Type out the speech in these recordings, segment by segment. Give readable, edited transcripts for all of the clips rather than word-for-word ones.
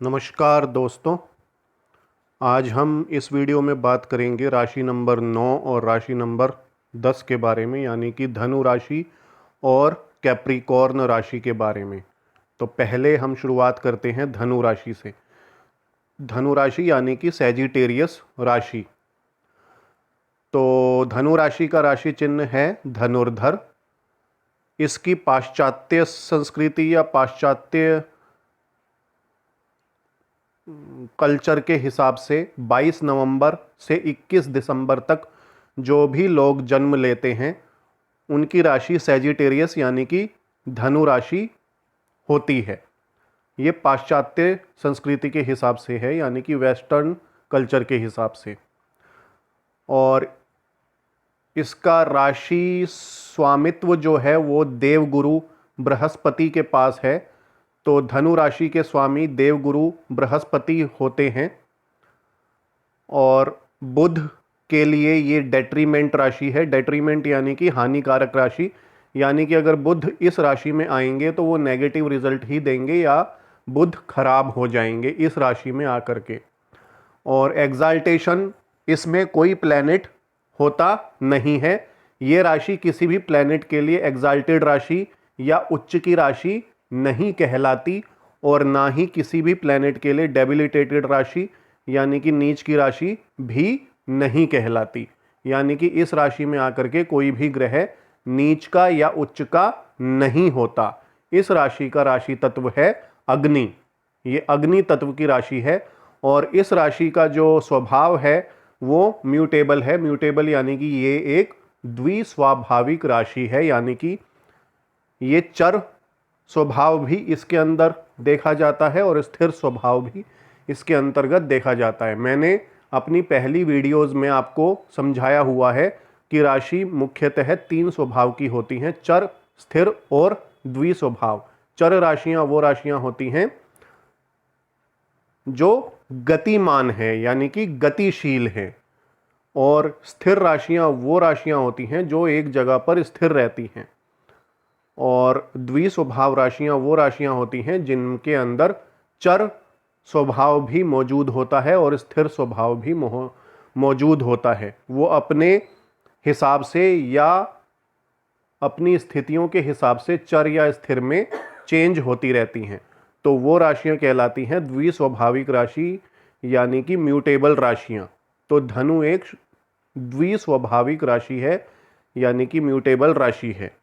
नमस्कार दोस्तों। आज हम इस वीडियो में बात करेंगे राशि नंबर 9 और राशि नंबर 10 के बारे में, यानी कि धनु राशि और कैप्रिकॉर्न राशि के बारे में। तो पहले हम शुरुआत करते हैं धनु राशि से। धनु राशि यानी कि सैजिटेरियस राशि। तो धनु राशि का राशि चिन्ह है धनुर्धर। इसकी पाश्चात्य संस्कृति या पाश्चात्य कल्चर के हिसाब से 22 नवंबर से 21 दिसंबर तक जो भी लोग जन्म लेते हैं उनकी राशि सैजिटेरियस यानी कि धनु राशि होती है। ये पाश्चात्य संस्कृति के हिसाब से है, यानी कि वेस्टर्न कल्चर के हिसाब से। और इसका राशि स्वामित्व जो है वो देवगुरु बृहस्पति के पास है। तो धनु राशि के स्वामी देवगुरु बृहस्पति होते हैं और बुध के लिए ये डेट्रीमेंट राशि है। डेट्रीमेंट यानी कि हानिकारक राशि, यानी कि अगर बुध इस राशि में आएंगे तो वो नेगेटिव रिजल्ट ही देंगे या बुध खराब हो जाएंगे इस राशि में आकर के। और एग्जाल्टेशन इसमें कोई प्लैनेट होता नहीं है। ये राशि किसी भी प्लैनेट के लिए एग्जाल्टेड राशि या उच्च की राशि नहीं कहलाती और ना ही किसी भी प्लैनेट के लिए डेबिलिटेटेड राशि यानी कि नीच की राशि भी नहीं कहलाती। यानी कि इस राशि में आकर के कोई भी ग्रह नीच का या उच्च का नहीं होता। इस राशि का राशि तत्व है अग्नि। ये अग्नि तत्व की राशि है और इस राशि का जो स्वभाव है वो म्यूटेबल है। म्यूटेबल यानी कि ये एक द्विस्वाभाविक राशि है, यानी कि ये चर स्वभाव भी इसके अंदर देखा जाता है और स्थिर स्वभाव भी इसके अंतर्गत देखा जाता है। मैंने अपनी पहली वीडियोस में आपको समझाया हुआ है कि राशि मुख्यतः 3 स्वभाव की होती हैं, चर, स्थिर और द्विस्वभाव। चर राशियां वो राशियां होती हैं जो गतिमान है यानी कि गतिशील है, और स्थिर राशियां वो राशियां होती हैं जो एक जगह पर स्थिर रहती हैं। और द्विस्वभाव राशियां वो राशियां होती हैं जिनके अंदर चर स्वभाव भी मौजूद होता है और स्थिर स्वभाव भी मौजूद होता है। वो अपने हिसाब से या अपनी स्थितियों के हिसाब से चर या स्थिर में चेंज होती रहती हैं। तो वो राशियां कहलाती हैं द्विस्वाभाविक राशि यानी कि म्यूटेबल राशियां। तो धनु एक द्विस्वाभाविक राशि है यानी कि म्यूटेबल राशि है।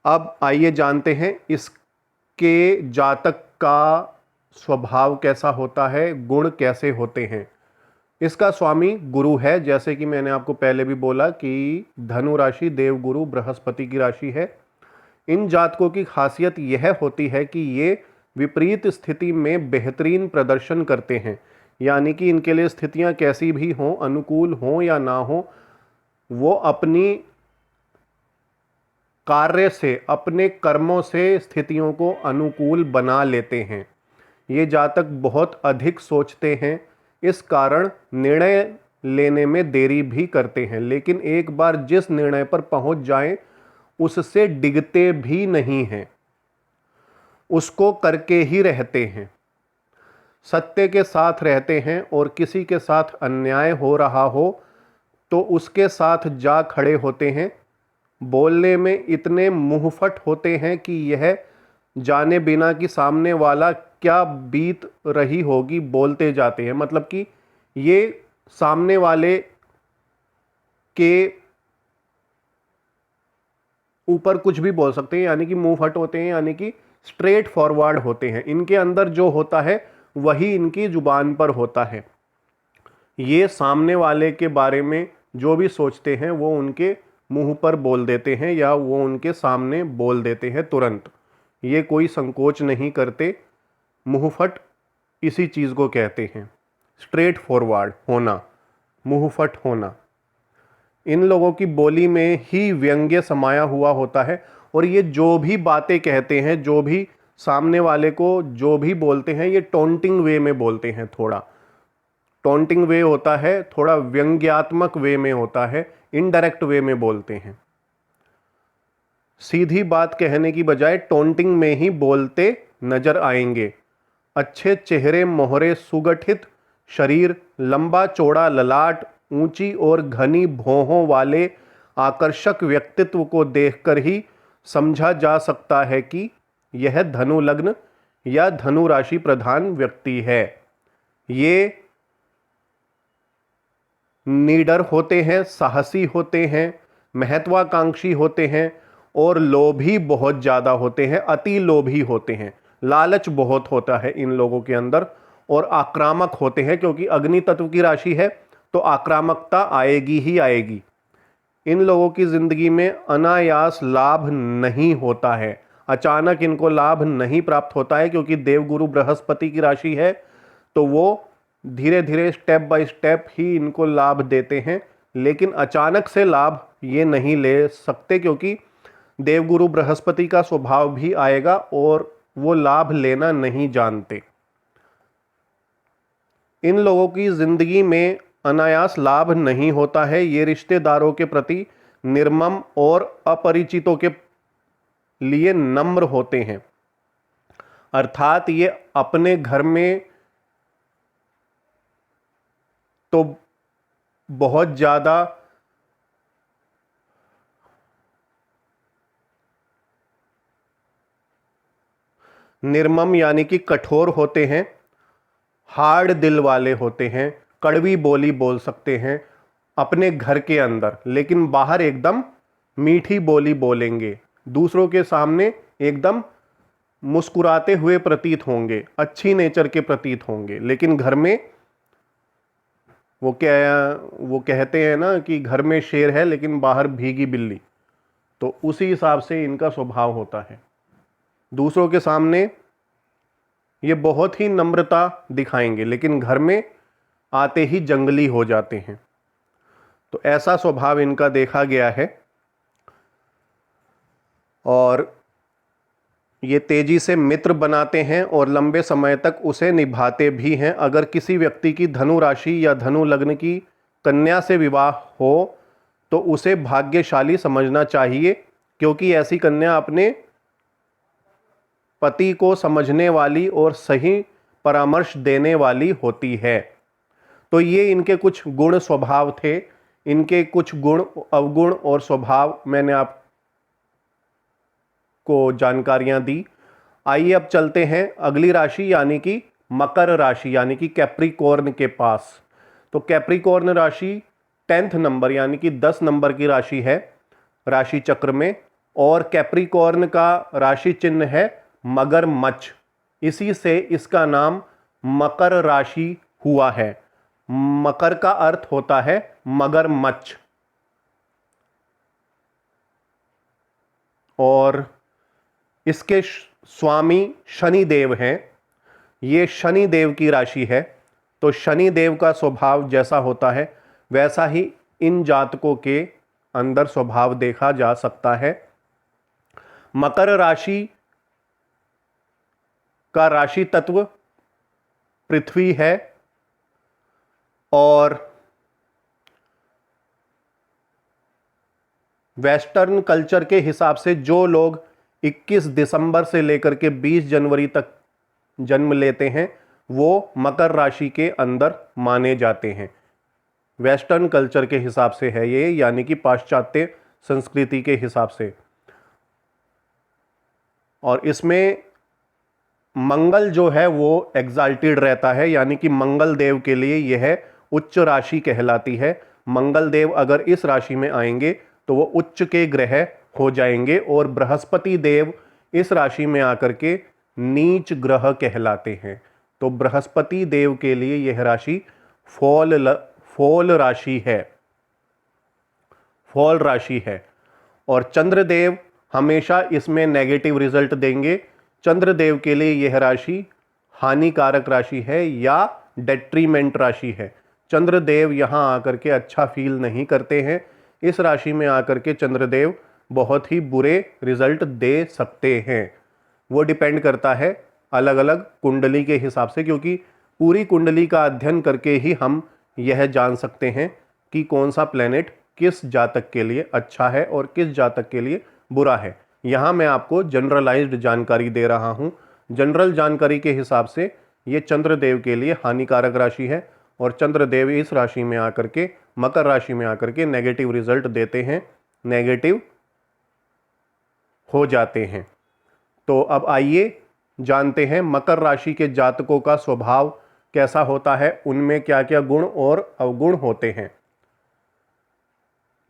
अब आइए जानते हैं इसके जातक का स्वभाव कैसा होता है, गुण कैसे होते हैं। इसका स्वामी गुरु है, जैसे कि मैंने आपको पहले भी बोला कि धनु राशि देवगुरु बृहस्पति की राशि है। इन जातकों की खासियत यह होती है कि ये विपरीत स्थिति में बेहतरीन प्रदर्शन करते हैं, यानी कि इनके लिए स्थितियां कैसी भी हों, अनुकूल हों या ना हो, वो अपनी कार्य से, अपने कर्मों से स्थितियों को अनुकूल बना लेते हैं। ये जातक बहुत अधिक सोचते हैं, इस कारण निर्णय लेने में देरी भी करते हैं, लेकिन एक बार जिस निर्णय पर पहुंच जाएं उससे डिगते भी नहीं हैं, उसको करके ही रहते हैं। सत्य के साथ रहते हैं और किसी के साथ अन्याय हो रहा हो तो उसके साथ जा खड़े होते हैं। बोलने में इतने मुंहफट होते हैं कि यह जाने बिना कि सामने वाला क्या बीत रही होगी बोलते जाते हैं। मतलब कि ये सामने वाले के ऊपर कुछ भी बोल सकते हैं, यानी कि मुंहफट होते हैं, यानी कि स्ट्रेट फॉरवर्ड होते हैं। इनके अंदर जो होता है वही इनकी जुबान पर होता है। ये सामने वाले के बारे में जो भी सोचते हैं वो उनके मुंह पर बोल देते हैं या वो उनके सामने बोल देते हैं तुरंत। ये कोई संकोच नहीं करते। मुंहफट इसी चीज़ को कहते हैं, स्ट्रेट फॉरवर्ड होना, मुंहफट होना। इन लोगों की बोली में ही व्यंग्य समाया हुआ होता है और ये जो भी बातें कहते हैं, जो भी सामने वाले को जो भी बोलते हैं, ये टॉन्टिंग वे में बोलते हैं। थोड़ा टॉन्टिंग वे होता है, थोड़ा व्यंग्यात्मक वे में होता है, इनडायरेक्ट वे में बोलते हैं। सीधी बात कहने की बजाय टॉन्टिंग में ही बोलते नजर आएंगे। अच्छे चेहरे मोहरे, सुगठित शरीर, लंबा चौड़ा ललाट, ऊंची और घनी भौहों वाले आकर्षक व्यक्तित्व को देखकर ही समझा जा सकता है कि यह धनु लग्न या धनु राशि प्रधान व्यक्ति है। ये नीडर होते हैं, साहसी होते हैं, महत्वाकांक्षी होते हैं और लोभी बहुत ज़्यादा होते हैं, अति लोभी होते हैं। लालच बहुत होता है इन लोगों के अंदर और आक्रामक होते हैं, क्योंकि अग्नि तत्व की राशि है तो आक्रामकता आएगी ही आएगी। इन लोगों की ज़िंदगी में अनायास लाभ नहीं होता है, अचानक इनको लाभ नहीं प्राप्त होता है, क्योंकि देवगुरु बृहस्पति की राशि है तो वो धीरे धीरे स्टेप बाय स्टेप ही इनको लाभ देते हैं, लेकिन अचानक से लाभ ये नहीं ले सकते, क्योंकि देवगुरु बृहस्पति का स्वभाव भी आएगा और वो लाभ लेना नहीं जानते। इन लोगों की जिंदगी में अनायास लाभ नहीं होता है। ये रिश्तेदारों के प्रति निर्मम और अपरिचितों के लिए नम्र होते हैं, अर्थात ये अपने घर में तो बहुत ज़्यादा निर्मम यानी कि कठोर होते हैं, हार्ड दिल वाले होते हैं, कड़वी बोली बोल सकते हैं अपने घर के अंदर, लेकिन बाहर एकदम मीठी बोली बोलेंगे, दूसरों के सामने एकदम मुस्कुराते हुए प्रतीत होंगे, अच्छी नेचर के प्रतीत होंगे, लेकिन घर में वो कहते हैं ना कि घर में शेर है लेकिन बाहर भीगी बिल्ली, तो उसी हिसाब से इनका स्वभाव होता है। दूसरों के सामने ये बहुत ही नम्रता दिखाएंगे, लेकिन घर में आते ही जंगली हो जाते हैं। तो ऐसा स्वभाव इनका देखा गया है और ये तेजी से मित्र बनाते हैं और लंबे समय तक उसे निभाते भी हैं। अगर किसी व्यक्ति की धनु राशि या धनु लग्न की कन्या से विवाह हो तो उसे भाग्यशाली समझना चाहिए, क्योंकि ऐसी कन्या अपने पति को समझने वाली और सही परामर्श देने वाली होती है। तो ये इनके कुछ गुण स्वभाव थे, इनके कुछ गुण अवगुण और स्वभाव मैंने आपको जानकारियां दी। आइए अब चलते हैं अगली राशि यानी कि मकर राशि यानी कि कैप्रिकॉर्न के पास। तो कैप्रिकॉर्न राशि 10th नंबर यानी कि 10 नंबर की राशि है राशि चक्र में, और कैप्रिकॉर्न का राशि चिन्ह है मगरमच्छ, इसी से इसका नाम मकर राशि हुआ है। मकर का अर्थ होता है मगरमच्छ। और इसके स्वामी शनि देव हैं, ये शनि देव की राशि है। तो शनि देव का स्वभाव जैसा होता है वैसा ही इन जातकों के अंदर स्वभाव देखा जा सकता है। मकर राशि का राशि तत्व पृथ्वी है और वेस्टर्न कल्चर के हिसाब से जो लोग 21 दिसंबर से लेकर के 20 जनवरी तक जन्म लेते हैं वो मकर राशि के अंदर माने जाते हैं। वेस्टर्न कल्चर के हिसाब से है ये, यानी कि पाश्चात्य संस्कृति के हिसाब से। और इसमें मंगल जो है वो एग्जाल्टेड रहता है, यानी कि मंगल देव के लिए यह उच्च राशि कहलाती है। मंगल देव अगर इस राशि में आएंगे तो वो उच्च के ग्रह हो जाएंगे, और बृहस्पति देव इस राशि में आकर के नीच ग्रह कहलाते हैं। तो बृहस्पति देव के लिए यह राशि फॉल राशि है, फॉल राशि है। और चंद्रदेव हमेशा इसमें नेगेटिव रिजल्ट देंगे। चंद्रदेव के लिए यह राशि हानिकारक राशि है या डेट्रीमेंट राशि है। चंद्रदेव यहाँ आकर के अच्छा फील नहीं करते हैं। इस राशि में आकर के चंद्रदेव बहुत ही बुरे रिजल्ट दे सकते हैं। वो डिपेंड करता है अलग अलग कुंडली के हिसाब से, क्योंकि पूरी कुंडली का अध्ययन करके ही हम यह जान सकते हैं कि कौन सा प्लेनेट किस जातक के लिए अच्छा है और किस जातक के लिए बुरा है। यहाँ मैं आपको जनरलाइज्ड जानकारी दे रहा हूँ। जनरल जानकारी के हिसाब से ये चंद्रदेव के लिए हानिकारक राशि है और चंद्रदेव इस राशि में आकर के, मकर राशि में आकर के नेगेटिव रिजल्ट देते हैं, नेगेटिव हो जाते हैं। तो अब आइए जानते हैं मकर राशि के जातकों का स्वभाव कैसा होता है, उनमें क्या क्या गुण और अवगुण होते हैं।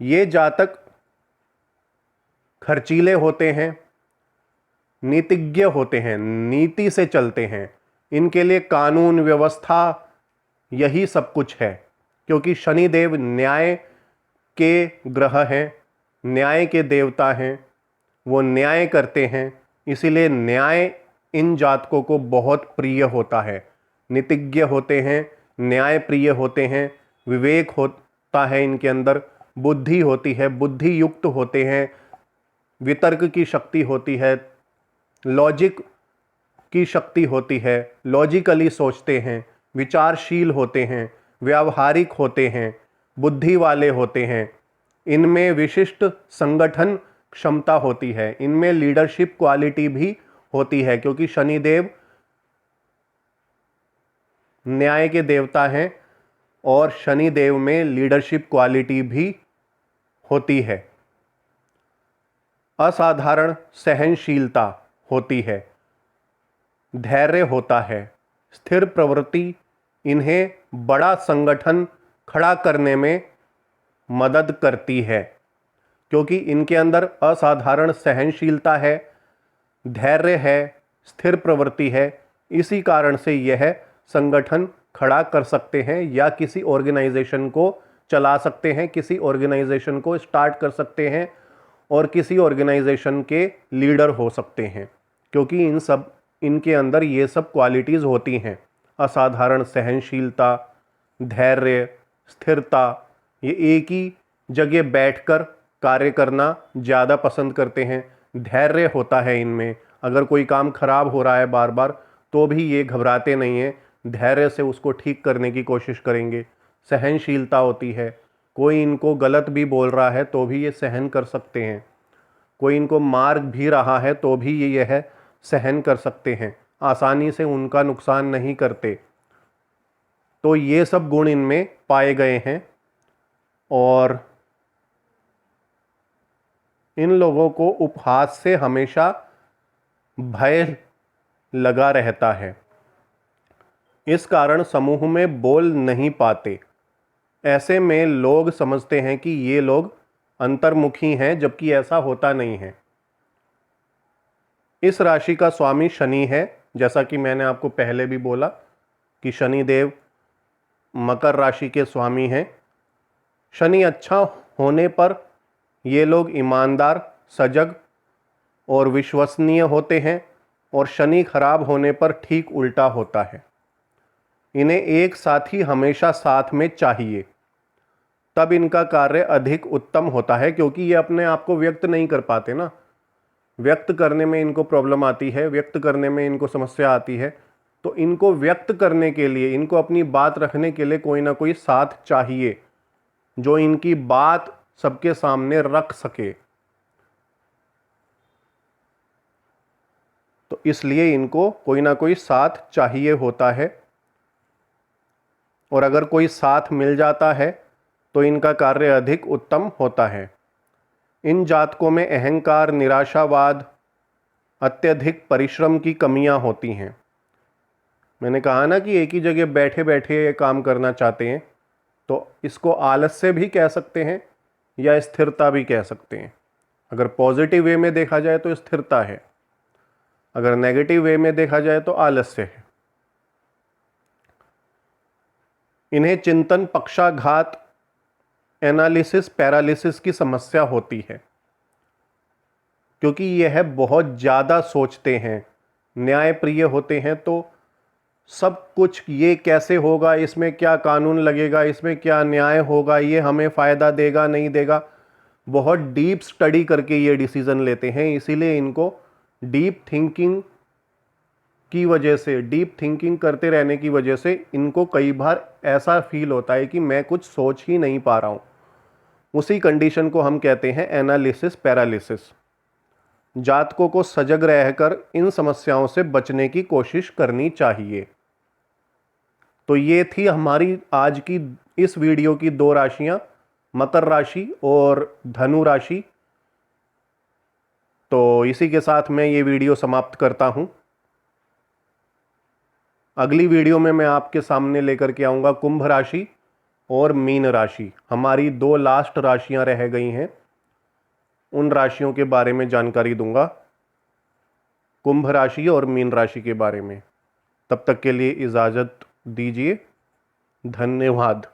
ये जातक खर्चीले होते हैं, नीतिज्ञ होते हैं, नीति से चलते हैं। इनके लिए कानून व्यवस्था यही सब कुछ है, क्योंकि शनिदेव न्याय के ग्रह हैं, न्याय के देवता हैं, वो न्याय करते हैं। इसीलिए न्याय इन जातकों को बहुत प्रिय होता है। नीतिज्ञ होते हैं, न्याय प्रिय होते हैं, विवेक होता है इनके अंदर, बुद्धि होती है, बुद्धि युक्त होते हैं, वितर्क की शक्ति होती है, लॉजिक की शक्ति होती है, लॉजिकली सोचते हैं, विचारशील होते हैं, व्यावहारिक होते हैं, बुद्धि वाले होते हैं। इनमें विशिष्ट संगठन क्षमता होती है, इनमें लीडरशिप क्वालिटी भी होती है, क्योंकि शनिदेव न्याय के देवता हैं और शनिदेव में लीडरशिप क्वालिटी भी होती है। असाधारण सहनशीलता होती है, धैर्य होता है, स्थिर प्रवृत्ति इन्हें बड़ा संगठन खड़ा करने में मदद करती है, क्योंकि इनके अंदर असाधारण सहनशीलता है, धैर्य है, स्थिर प्रवृत्ति है। इसी कारण से यह संगठन खड़ा कर सकते हैं या किसी ऑर्गेनाइजेशन को चला सकते हैं, किसी ऑर्गेनाइजेशन को स्टार्ट कर सकते हैं और किसी ऑर्गेनाइजेशन के लीडर हो सकते हैं, क्योंकि इनके अंदर ये सब क्वालिटीज़ होती हैं। असाधारण सहनशीलता, धैर्य, स्थिरता, ये एक ही जगह बैठकर कार्य करना ज़्यादा पसंद करते हैं। धैर्य होता है इनमें, अगर कोई काम खराब हो रहा है बार बार तो भी ये घबराते नहीं हैं, धैर्य से उसको ठीक करने की कोशिश करेंगे। सहनशीलता होती है, कोई इनको गलत भी बोल रहा है तो भी ये सहन कर सकते हैं, कोई इनको मार भी रहा है तो भी ये यह सहन कर सकते हैं, आसानी से उनका नुकसान नहीं करते। तो ये सब गुण इनमें पाए गए हैं और इन लोगों को उपहास से हमेशा भय लगा रहता है, इस कारण समूह में बोल नहीं पाते। ऐसे में लोग समझते हैं कि ये लोग अंतर्मुखी हैं, जबकि ऐसा होता नहीं है। इस राशि का स्वामी शनि है, जैसा कि मैंने आपको पहले भी बोला कि शनिदेव मकर राशि के स्वामी हैं। शनि अच्छा होने पर ये लोग ईमानदार, सजग और विश्वसनीय होते हैं और शनि खराब होने पर ठीक उल्टा होता है। इन्हें एक साथी हमेशा साथ में चाहिए, तब इनका कार्य अधिक उत्तम होता है, क्योंकि ये अपने आप को व्यक्त नहीं कर पाते ना, व्यक्त करने में इनको प्रॉब्लम आती है, व्यक्त करने में इनको समस्या आती है। तो इनको व्यक्त करने के लिए, इनको अपनी बात रखने के लिए कोई ना कोई साथ चाहिए जो इनकी बात सबके सामने रख सके। तो इसलिए इनको कोई ना कोई साथ चाहिए होता है, और अगर कोई साथ मिल जाता है तो इनका कार्य अधिक उत्तम होता है। इन जातकों में अहंकार, निराशावाद, अत्यधिक परिश्रम की कमियां होती हैं। मैंने कहा ना कि एक ही जगह बैठे बैठे काम करना चाहते हैं, तो इसको आलस्य भी कह सकते हैं या स्थिरता भी कह सकते हैं। अगर पॉजिटिव वे में देखा जाए तो स्थिरता है, अगर नेगेटिव वे में देखा जाए तो आलस्य है। इन्हें चिंतन, पक्षाघात, एनालिसिस, पैरालिसिस की समस्या होती है, क्योंकि यह बहुत ज़्यादा सोचते हैं, न्यायप्रिय होते हैं। तो सब कुछ, ये कैसे होगा, इसमें क्या कानून लगेगा, इसमें क्या न्याय होगा, ये हमें फ़ायदा देगा नहीं देगा, बहुत डीप स्टडी करके ये डिसीज़न लेते हैं। इसीलिए इनको डीप थिंकिंग की वजह से, डीप थिंकिंग करते रहने की वजह से इनको कई बार ऐसा फील होता है कि मैं कुछ सोच ही नहीं पा रहा हूँ। उसी कंडीशन को हम कहते हैं एनालिसिस पैरालिसिस। जातकों को सजग रहकर इन समस्याओं से बचने की कोशिश करनी चाहिए। तो ये थी हमारी आज की इस वीडियो की दो राशियां, मकर राशि और धनु राशि। तो इसी के साथ मैं ये वीडियो समाप्त करता हूं। अगली वीडियो में मैं आपके सामने लेकर के आऊंगा कुंभ राशि और मीन राशि। हमारी दो लास्ट राशियां रह गई हैं, उन राशियों के बारे में जानकारी दूंगा, कुंभ राशि और मीन राशि के बारे में। तब तक के लिए इजाज़त दीजिए। धन्यवाद।